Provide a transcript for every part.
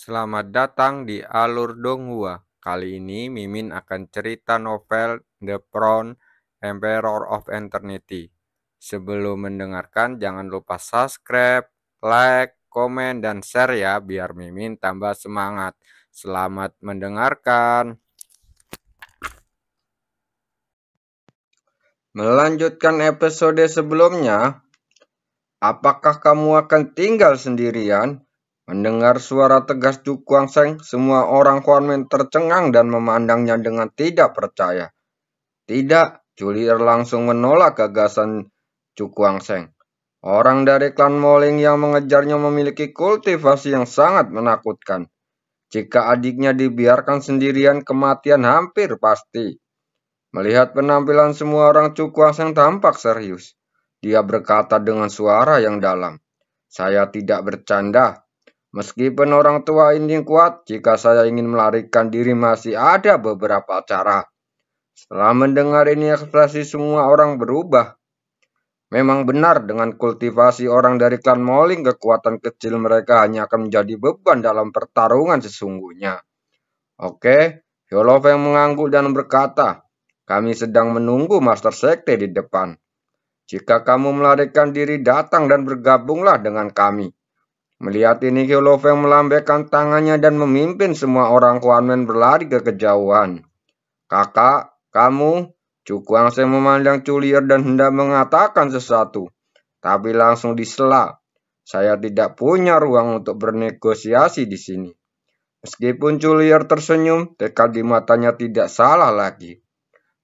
Selamat datang di Alur Donghua. Kali ini Mimin akan cerita novel The Crown, Emperor of Eternity. Sebelum mendengarkan, jangan lupa subscribe, like, komen, dan share ya, biar Mimin tambah semangat. Selamat mendengarkan. Melanjutkan episode sebelumnya, apakah kamu akan tinggal sendirian? Mendengar suara tegas Chu Kuang-Seng, semua orang Huanmen tercengang dan memandangnya dengan tidak percaya. Tidak, Julier langsung menolak gagasan Chu Kuang-Seng. Orang dari klan Moling yang mengejarnya memiliki kultivasi yang sangat menakutkan. Jika adiknya dibiarkan sendirian, kematian hampir pasti. Melihat penampilan semua orang, Chu Kuang-Seng tampak serius. Dia berkata dengan suara yang dalam, "Saya tidak bercanda. Meskipun orang tua ini kuat, jika saya ingin melarikan diri masih ada beberapa cara." Setelah mendengar ini, ekspresi semua orang berubah. Memang benar, dengan kultivasi orang dari klan Moling, kekuatan kecil mereka hanya akan menjadi beban dalam pertarungan sesungguhnya. Oke, Yolofeng mengangguk dan berkata, "Kami sedang menunggu Master Sekte di depan. Jika kamu melarikan diri, datang dan bergabunglah dengan kami." Melihat ini, Yolofeng melambaikan tangannya dan memimpin semua orang Kuanmen berlari ke kejauhan. "Kakak, kamu?" Chu Kuang-Seng memandang Culier dan hendak mengatakan sesuatu, tapi langsung disela. "Saya tidak punya ruang untuk bernegosiasi di sini." Meskipun Culier tersenyum, tekad di matanya tidak salah lagi.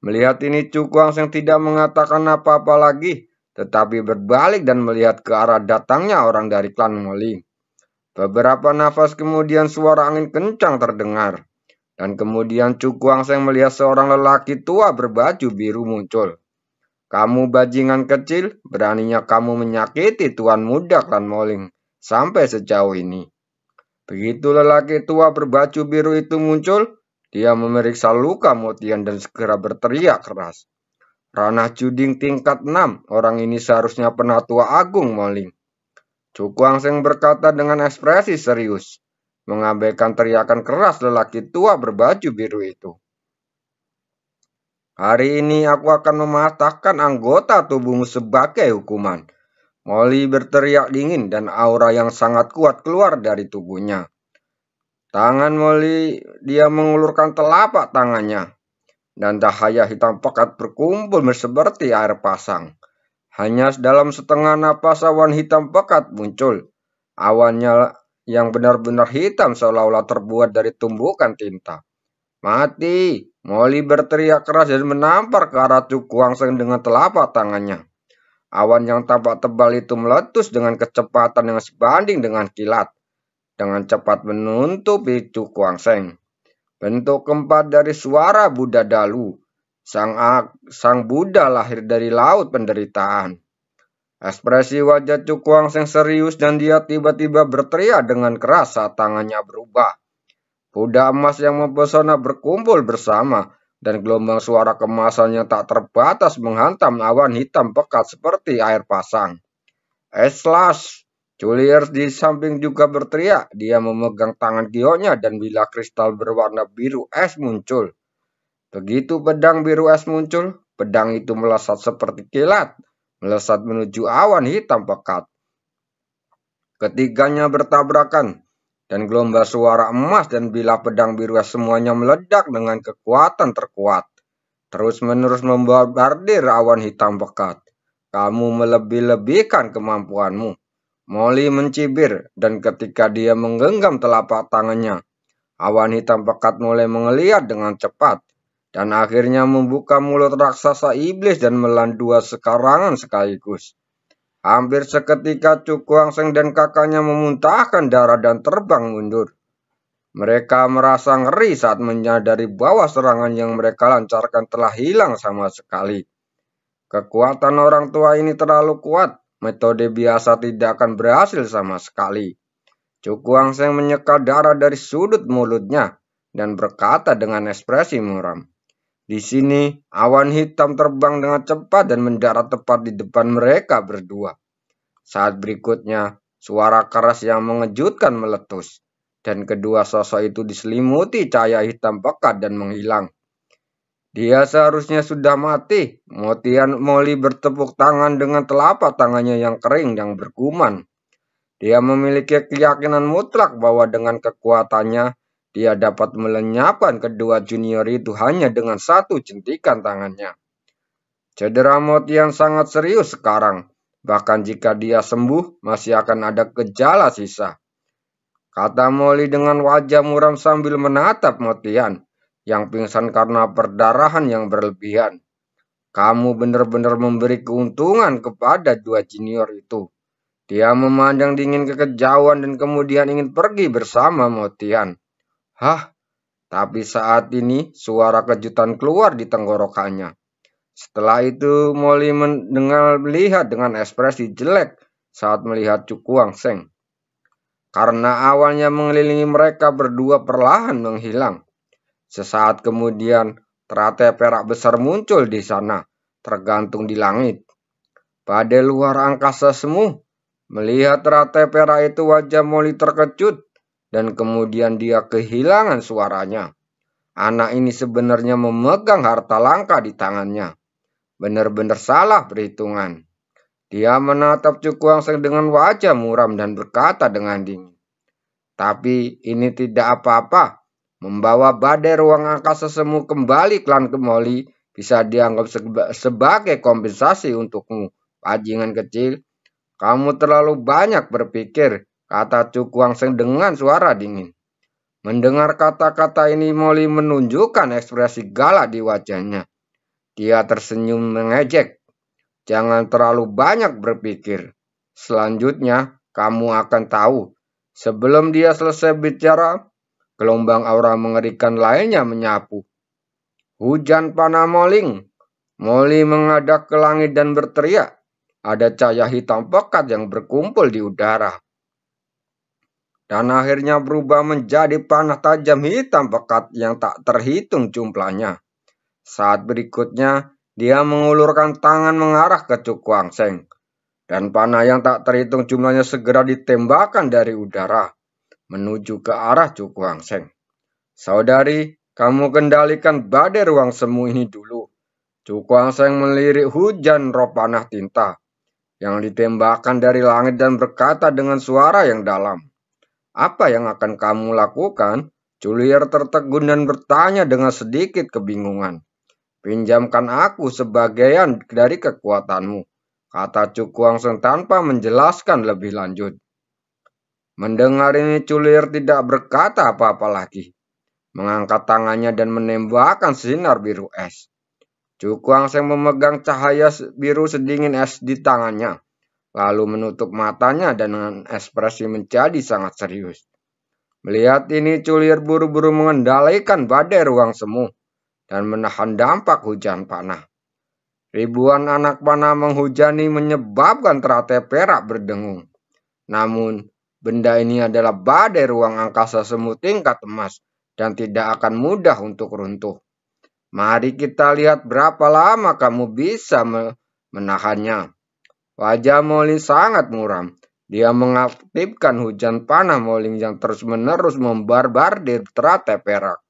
Melihat ini, Chu Kuang-Seng tidak mengatakan apa-apa lagi, tetapi berbalik dan melihat ke arah datangnya orang dari klan Moling. Beberapa nafas kemudian suara angin kencang terdengar. Dan kemudian Chu Kuang-Seng melihat seorang lelaki tua berbaju biru muncul. "Kamu bajingan kecil, beraninya kamu menyakiti tuan muda klan Moling sampai sejauh ini." Begitu lelaki tua berbaju biru itu muncul, dia memeriksa luka Motian dan segera berteriak keras. "Ranah juding tingkat 6, orang ini seharusnya penatua agung Moling." Chu Kuang-Seng berkata dengan ekspresi serius, mengabaikan teriakan keras lelaki tua berbaju biru itu. "Hari ini aku akan mematahkan anggota tubuhmu sebagai hukuman." Molly berteriak dingin dan aura yang sangat kuat keluar dari tubuhnya. Tangan Molly, dia mengulurkan telapak tangannya, dan cahaya hitam pekat berkumpul seperti air pasang. Hanya dalam setengah napas awan hitam pekat muncul. Awannya yang benar-benar hitam seolah-olah terbuat dari tumbukan tinta. "Mati!" Molly berteriak keras dan menampar ke arah Chu Kuang-Seng dengan telapak tangannya. Awan yang tampak tebal itu meletus dengan kecepatan yang sebanding dengan kilat. Dengan cepat menutupi Chu Kuang-Seng. Bentuk keempat dari suara Buddha Dalu. Sang Buddha lahir dari laut penderitaan. Ekspresi wajah Chu Kuang-Seng serius dan dia tiba-tiba berteriak dengan keras saat tangannya berubah. Kuda emas yang mempesona berkumpul bersama dan gelombang suara kemasan yang tak terbatas menghantam awan hitam pekat seperti air pasang. "Eslas!" Julius di samping juga berteriak. Dia memegang tangan Gionya dan bilah kristal berwarna biru es muncul. Begitu pedang biru es muncul, pedang itu melesat seperti kilat, melesat menuju awan hitam pekat. Ketiganya bertabrakan, dan gelombang suara emas dan bilah pedang biru es semuanya meledak dengan kekuatan terkuat. Terus-menerus membombardir awan hitam pekat. "Kamu melebih-lebihkan kemampuanmu." Molly mencibir, dan ketika dia menggenggam telapak tangannya, awan hitam pekat mulai mengeliat dengan cepat, dan akhirnya membuka mulut raksasa iblis dan menelan dua sekarangan sekaligus. Hampir seketika Chu Kuang-Seng dan kakaknya memuntahkan darah dan terbang mundur. Mereka merasa ngeri saat menyadari bahwa serangan yang mereka lancarkan telah hilang sama sekali. Kekuatan orang tua ini terlalu kuat. Metode biasa tidak akan berhasil sama sekali. Chu Kuang-Seng menyeka darah dari sudut mulutnya dan berkata dengan ekspresi muram. Di sini, awan hitam terbang dengan cepat dan mendarat tepat di depan mereka berdua. Saat berikutnya, suara keras yang mengejutkan meletus. dan kedua sosok itu diselimuti cahaya hitam pekat dan menghilang. Dia seharusnya sudah mati. Molly bertepuk tangan dengan telapak tangannya yang kering yang berkuman. Dia memiliki keyakinan mutlak bahwa dengan kekuatannya, dia dapat melenyapkan kedua junior itu hanya dengan satu jentikan tangannya. Cedera Motian sangat serius sekarang. Bahkan jika dia sembuh, masih akan ada gejala sisa. Kata Molly dengan wajah muram sambil menatap Motian yang pingsan karena perdarahan yang berlebihan. Kamu benar-benar memberi keuntungan kepada dua junior itu. Dia memandang dingin ke kejauhan dan kemudian ingin pergi bersama Motian. Hah? Tapi saat ini suara kejutan keluar di tenggorokannya. Setelah itu Molly melihat dengan ekspresi jelek saat melihat Cukuang Seng. Karena awalnya mengelilingi mereka berdua perlahan menghilang. Sesaat kemudian teratai perak besar muncul di sana, tergantung di langit. Pada luar angkasa semu, melihat teratai perak itu wajah Molly terkejut dan kemudian dia kehilangan suaranya. Anak ini sebenarnya memegang harta langka di tangannya. Benar-benar salah perhitungan. Dia menatap Cukuang Seng dengan wajah muram dan berkata dengan dingin. Tapi ini tidak apa-apa. Membawa badai ruang angkasa semu kembali klan ke Molly bisa dianggap sebagai kompensasi untukmu, bajingan kecil. Kamu terlalu banyak berpikir, kata Cukuang Seng dengan suara dingin. Mendengar kata-kata ini, Molly menunjukkan ekspresi galak di wajahnya. Dia tersenyum mengejek. Jangan terlalu banyak berpikir. Selanjutnya, kamu akan tahu. Sebelum dia selesai bicara, gelombang aura mengerikan lainnya menyapu. Hujan panah moling. Molly menghadap ke langit dan berteriak. Ada cahaya hitam pekat yang berkumpul di udara. Dan akhirnya berubah menjadi panah tajam hitam pekat yang tak terhitung jumlahnya. Saat berikutnya, dia mengulurkan tangan mengarah ke Cukuang Seng. Dan panah yang tak terhitung jumlahnya segera ditembakkan dari udara, menuju ke arah Cukuang Seng. Saudari, kamu kendalikan badai ruang semu ini dulu. Cukuang Seng melirik hujan roh panah tinta yang ditembakkan dari langit dan berkata dengan suara yang dalam. Apa yang akan kamu lakukan? Julier tertegun dan bertanya dengan sedikit kebingungan. Pinjamkan aku sebagian dari kekuatanmu, kata Cukuang Seng tanpa menjelaskan lebih lanjut. Mendengar ini Julier tidak berkata apa-apa lagi. Mengangkat tangannya dan menembakkan sinar biru es. Cukuang Seng memegang cahaya biru sedingin es di tangannya, lalu menutup matanya dan dengan ekspresi menjadi sangat serius. Melihat ini, Julier buru-buru mengendalikan badai ruang semu dan menahan dampak hujan panah. Ribuan anak panah menghujani menyebabkan teratai perak berdengung. Namun, benda ini adalah badai ruang angkasa semu tingkat emas dan tidak akan mudah untuk runtuh. Mari kita lihat berapa lama kamu bisa menahannya. Wajah Molly sangat muram. Dia mengaktifkan hujan panah moling yang terus-menerus membarbardir teratai perak.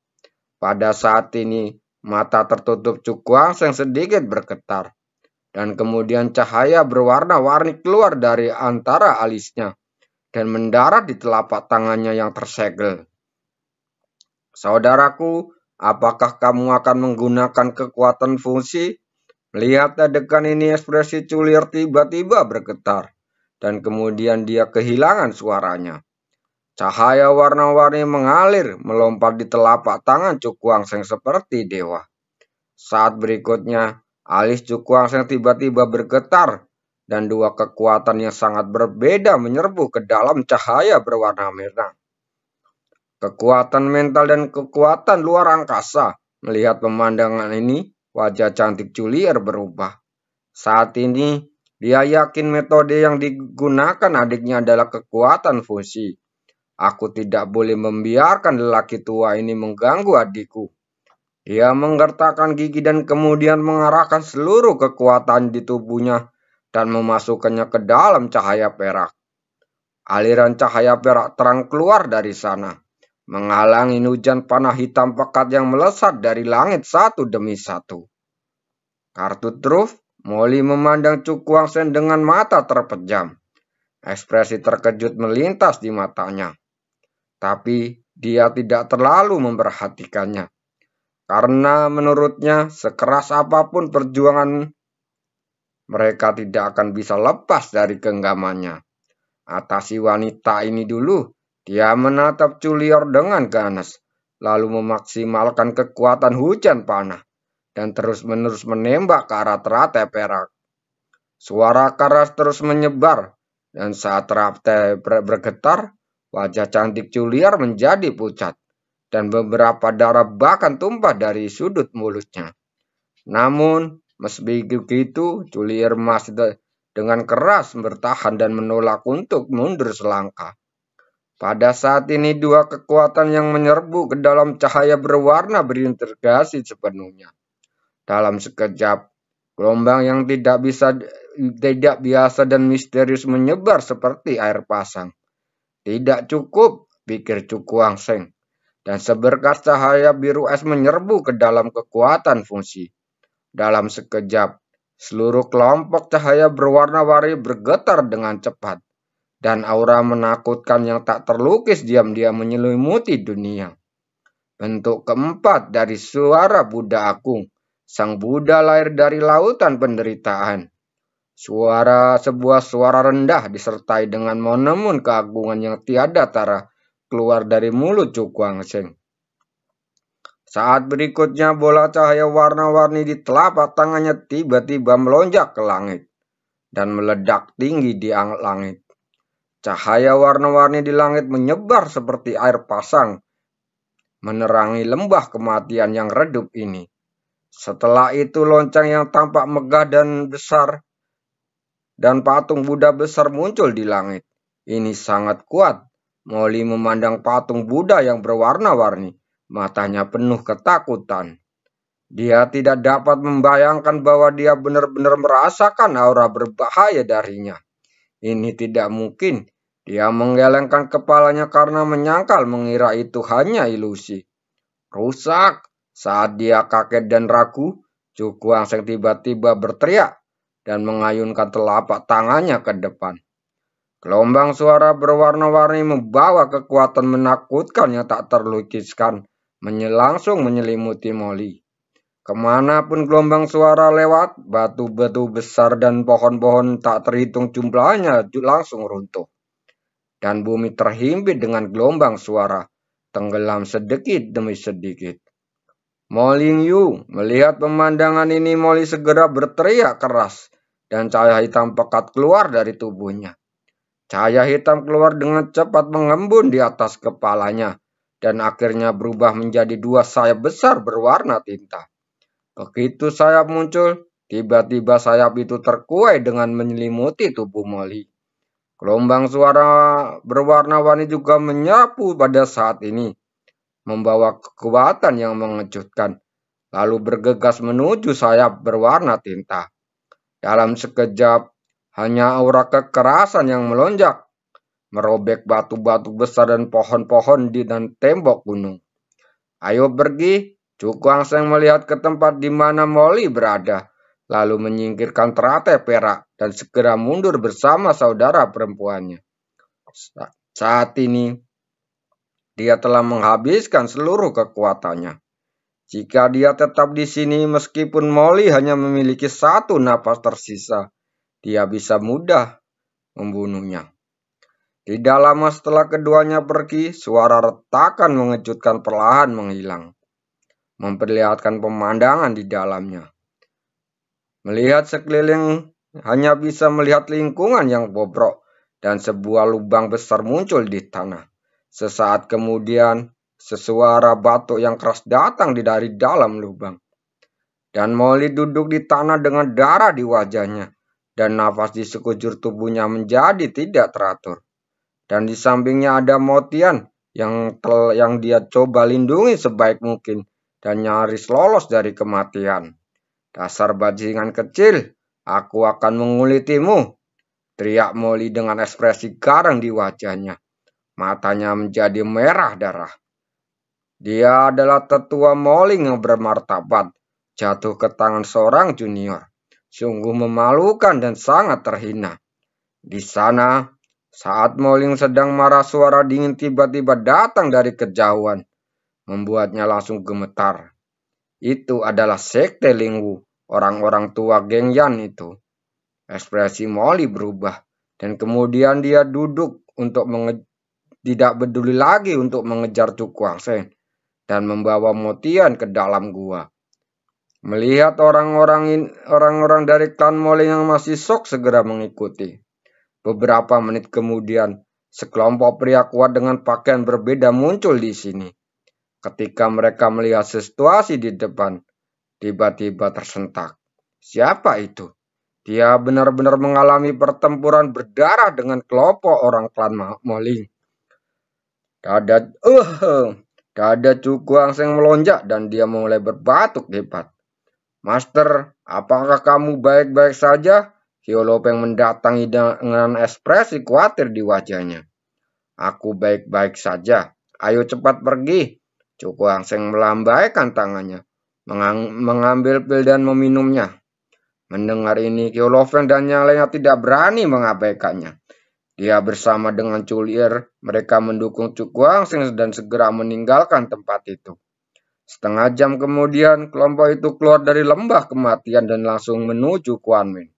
Pada saat ini, mata tertutup Cukuang Seng sedikit bergetar. Dan kemudian cahaya berwarna-warni keluar dari antara alisnya dan mendarat di telapak tangannya yang tersegel. Saudaraku, apakah kamu akan menggunakan kekuatan fungsi? Melihat adegan ini, ekspresi Julier tiba-tiba bergetar, dan kemudian dia kehilangan suaranya. Cahaya warna-warni mengalir, melompat di telapak tangan Cukuang Seng seperti dewa. Saat berikutnya, alis Cukuang Seng tiba-tiba bergetar, dan dua kekuatan yang sangat berbeda menyerbu ke dalam cahaya berwarna merah. Kekuatan mental dan kekuatan luar angkasa. Melihat pemandangan ini, wajah cantik Julier berubah. Saat ini, dia yakin metode yang digunakan adiknya adalah kekuatan fusi. Aku tidak boleh membiarkan lelaki tua ini mengganggu adikku. Dia menggertakkan gigi dan kemudian mengarahkan seluruh kekuatan di tubuhnya dan memasukkannya ke dalam cahaya perak. Aliran cahaya perak terang keluar dari sana. menghalangi hujan panah hitam pekat yang melesat dari langit satu demi satu. Kartu truf, Molly memandang Cu Kuangsen dengan mata terpejam. Ekspresi terkejut melintas di matanya. Tapi dia tidak terlalu memperhatikannya. Karena menurutnya sekeras apapun perjuangan, mereka tidak akan bisa lepas dari genggamannya. Atasi wanita ini dulu. Dia menatap Cu Lior dengan ganas, lalu memaksimalkan kekuatan hujan panah dan terus-menerus menembak ke arah teratai perak. Suara keras terus menyebar, dan saat teratai bergetar, wajah cantik Cu Lior menjadi pucat, dan beberapa darah bahkan tumpah dari sudut mulutnya. Namun, meski begitu, Cu Lior masih dengan keras bertahan dan menolak untuk mundur selangkah. Pada saat ini dua kekuatan yang menyerbu ke dalam cahaya berwarna berintegrasi sepenuhnya. Dalam sekejap, gelombang yang tidak biasa dan misterius menyebar seperti air pasang. Tidak cukup, pikir Cu Kuangsen, dan seberkas cahaya biru es menyerbu ke dalam kekuatan fungsi. Dalam sekejap, seluruh kelompok cahaya berwarna-warni bergetar dengan cepat. Dan aura menakutkan yang tak terlukis diam-diam menyelimuti dunia. Bentuk keempat dari suara Buddha Agung. Sang Buddha lahir dari lautan penderitaan. Sebuah suara rendah disertai dengan monemun keagungan yang tiada tara keluar dari mulut Cu Kuangsen. Saat berikutnya bola cahaya warna-warni di telapak tangannya tiba-tiba melonjak ke langit dan meledak tinggi di langit. Cahaya warna-warni di langit menyebar seperti air pasang, menerangi lembah kematian yang redup ini. Setelah itu lonceng yang tampak megah dan besar, dan patung Buddha besar muncul di langit. Ini sangat kuat. Molly memandang patung Buddha yang berwarna-warni, matanya penuh ketakutan. Dia tidak dapat membayangkan bahwa dia benar-benar merasakan aura berbahaya darinya. Ini tidak mungkin. Dia menggelengkan kepalanya karena menyangkal mengira itu hanya ilusi. Rusak! Saat dia kaget dan ragu, Cu Kuangsen tiba-tiba berteriak dan mengayunkan telapak tangannya ke depan. Gelombang suara berwarna-warni membawa kekuatan menakutkan yang tak terlukiskan, langsung menyelimuti Molly. Kemanapun gelombang suara lewat, batu-batu besar dan pohon-pohon tak terhitung jumlahnya langsung runtuh. Dan bumi terhimpit dengan gelombang suara, tenggelam sedikit demi sedikit. Molly Yu melihat pemandangan ini, Molly segera berteriak keras, dan cahaya hitam pekat keluar dari tubuhnya. Cahaya hitam keluar dengan cepat mengembun di atas kepalanya, dan akhirnya berubah menjadi dua sayap besar berwarna tinta. Begitu sayap muncul, tiba-tiba sayap itu terkuai dengan menyelimuti tubuh Molly. Gelombang suara berwarna-warni juga menyapu pada saat ini, membawa kekuatan yang mengejutkan, lalu bergegas menuju sayap berwarna tinta. Dalam sekejap, hanya aura kekerasan yang melonjak, merobek batu-batu besar dan pohon-pohon dan tembok gunung. Ayo pergi, Cu Kuangsen melihat ke tempat di mana Molly berada, lalu menyingkirkan teratai perak dan segera mundur bersama saudara perempuannya. Saat ini, dia telah menghabiskan seluruh kekuatannya. Jika dia tetap di sini, meskipun Molly hanya memiliki satu napas tersisa, dia bisa mudah membunuhnya. Tidak lama setelah keduanya pergi, suara retakan mengejutkan perlahan menghilang, memperlihatkan pemandangan di dalamnya. Melihat sekeliling, hanya bisa melihat lingkungan yang bobrok dan sebuah lubang besar muncul di tanah. Sesaat kemudian, sesuara batuk yang keras datang dari dalam lubang. Dan Molly duduk di tanah dengan darah di wajahnya, dan nafas di sekujur tubuhnya menjadi tidak teratur. Dan di sampingnya ada Motian yang dia coba lindungi sebaik mungkin dan nyaris lolos dari kematian. Dasar bajingan kecil, aku akan mengulitimu, teriak Molly dengan ekspresi garang di wajahnya. Matanya menjadi merah darah. Dia adalah tetua Moling yang bermartabat, jatuh ke tangan seorang junior. Sungguh memalukan dan sangat terhina. Di sana, saat Moling sedang marah, suara dingin tiba-tiba datang dari kejauhan, membuatnya langsung gemetar. Itu adalah sekte Lingwu, orang-orang tua geng Yan itu. Ekspresi Molly berubah, dan kemudian dia duduk untuk tidak peduli lagi untuk mengejar Cu Kuangsen dan membawa Motian ke dalam gua. Melihat orang-orang dari klan Moling yang masih sok segera mengikuti. Beberapa menit kemudian, sekelompok pria kuat dengan pakaian berbeda muncul di sini. Ketika mereka melihat situasi di depan, tiba-tiba tersentak. Siapa itu? Dia benar-benar mengalami pertempuran berdarah dengan kelompok orang klan Moling. Dada Cu Kuangsen melonjak dan dia mulai berbatuk hebat. Master, apakah kamu baik-baik saja? Hio Lopeng mendatangi dengan ekspresi khawatir di wajahnya. Aku baik-baik saja. Ayo cepat pergi. Cu Kuangsen melambaikan tangannya, mengambil pil dan meminumnya. Mendengar ini, Hio Lopeng dan yang lainnya tidak berani mengabaikannya. Dia bersama dengan Culier, mereka mendukung Cu Kuangsen dan segera meninggalkan tempat itu. Setengah jam kemudian, kelompok itu keluar dari lembah kematian dan langsung menuju Quanmen.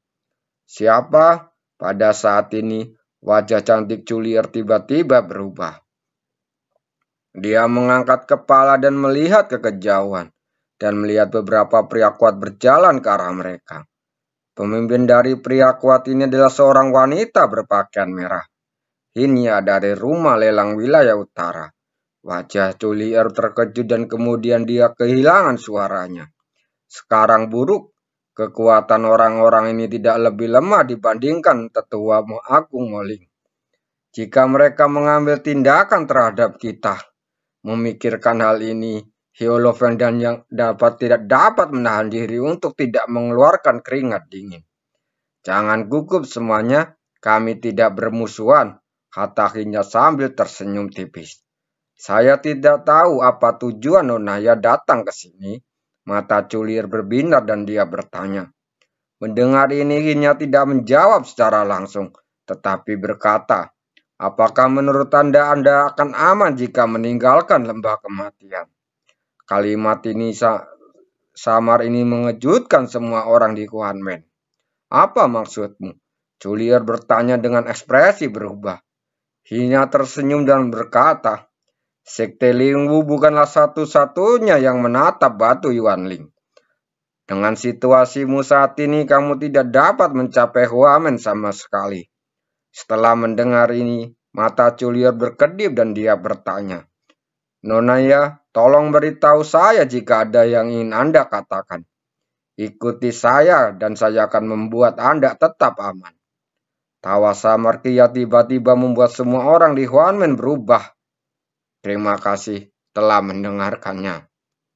Siapa? Pada saat ini, wajah cantik Culier tiba-tiba berubah. Dia mengangkat kepala dan melihat ke kejauhan, dan melihat beberapa pria kuat berjalan ke arah mereka. Pemimpin dari pria kuat ini adalah seorang wanita berpakaian merah. Hinya dari rumah lelang wilayah utara. Wajah Culier terkejut dan kemudian dia kehilangan suaranya. Sekarang buruk, kekuatan orang-orang ini tidak lebih lemah dibandingkan tetua Agung Moling. Jika mereka mengambil tindakan terhadap kita, memikirkan hal ini, Hio Lopeng dan yang tidak dapat menahan diri untuk tidak mengeluarkan keringat dingin. Jangan gugup semuanya, kami tidak bermusuhan, kata Hinya sambil tersenyum tipis. Saya tidak tahu apa tujuan Nonaya datang ke sini. Mata Culier berbinar dan dia bertanya. Mendengar ini Hinya tidak menjawab secara langsung, tetapi berkata, apakah menurut Anda akan aman jika meninggalkan lembah kematian? Kalimat ini samar ini mengejutkan semua orang di Quanmen. Apa maksudmu? Culier bertanya dengan ekspresi berubah. Hinya tersenyum dan berkata, Sekte Lingwu bukanlah satu-satunya yang menatap batu Yuanling. Dengan situasimu saat ini, kamu tidak dapat mencapai Huamen sama sekali. Setelah mendengar ini, mata Culier berkedip dan dia bertanya, Nonaya, tolong beritahu saya jika ada yang ingin Anda katakan. Ikuti saya dan saya akan membuat Anda tetap aman. Tawa samar Kia tiba-tiba membuat semua orang di Huamen berubah. Terima kasih telah mendengarkannya.